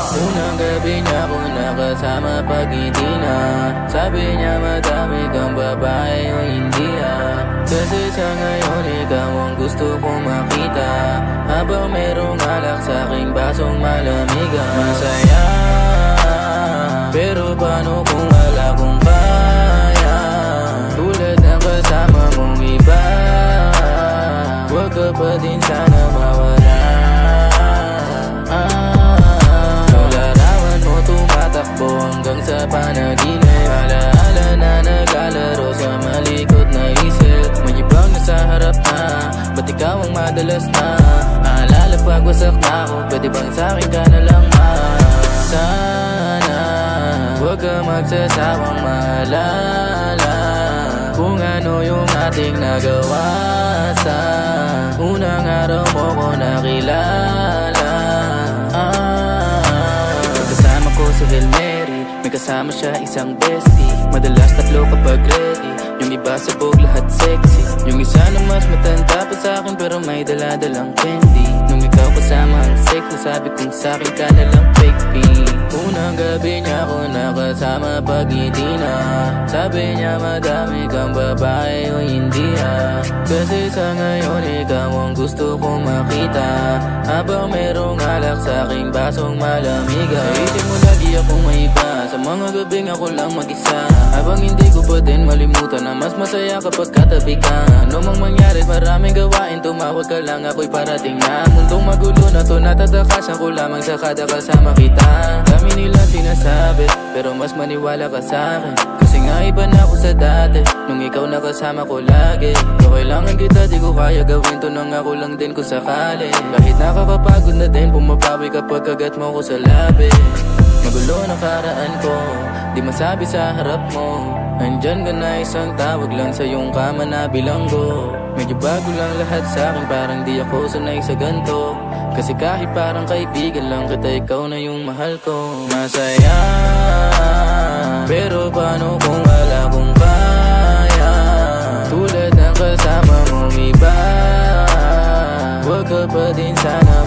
Unang gabi niya ko nakasama pag-ngiti na. Sabi niya madami kang babae o hindi Kasi sa ngayon ikaw ang gusto kong makita. Habang merong alak sa aking basong malamig Masaya, pero paano kung wala kong kaya? Tulad ng kasama mong iba, huwag ka pa din sana mawala. Yung larawan mo tumatakbo hanggang sa panaginip. Alaala na naglalaro sa malikot na isip. May ibang nasa harap na, ba't ikaw ang madalas na? Aalala pag wasak na ako, pwede bang sa'kin ka na lang Sana huwag ka magsasawang maalala kung ano yung ating nagawa sa unang araw mo ko nakilala. Kasama ko si Hail Mary, may kasama siya isang bestie. Madalas tatlo kapag ready, yung iba sabog lahat sexy. Yung isa na mas matanda pa sa'kin pero may daladalang candy. Nung ikaw kasama ang sex, nasabi kong sa'kin ka na lang fake pee. Unang gabi niya ko nakasama pag-ngiti na. Sabi niya madami kang babae o hindi Kasi sa ngayon ikaw ang gusto kong makita. Habang merong alak sa aking basong malamig Sa isip mo lagi akong may iba, sa mga gabing ako lang mag-isa. Habang hindi ko pa din malimutan na mas masaya kapag katabi ka. Ano mang mangyari maraming gawain, tumawag ka lang ako'y parating na. Mundong magulo na to, natatakasan ko lamang sa kada kasama kita. Dami nila sinasabi, pero mas maniwala ka sa'kin. Kasi nga iba na ako sa dati, nung ikaw nakasama ko lagi. Kung kailangan kita, di ko kaya gawin to nang ako lang din kung sakali. Kahit nakakapagod na din, bumabawi kapag kagat mo ko sa labi. Magulo na karaan ko, di masabi sa harap mo. Andyan ka na isang tawag lang sa iyong kama na bilanggo. Medyo bago lang lahat sa'kin, parang di ako sanay sa ganto. Kasi kahit parang kaibigan lang kita, ikaw na yung mahal ko. Masaya, pero paano kung wala kong kaya? Tulad ng kasama mong iba, huwag ka pa din sana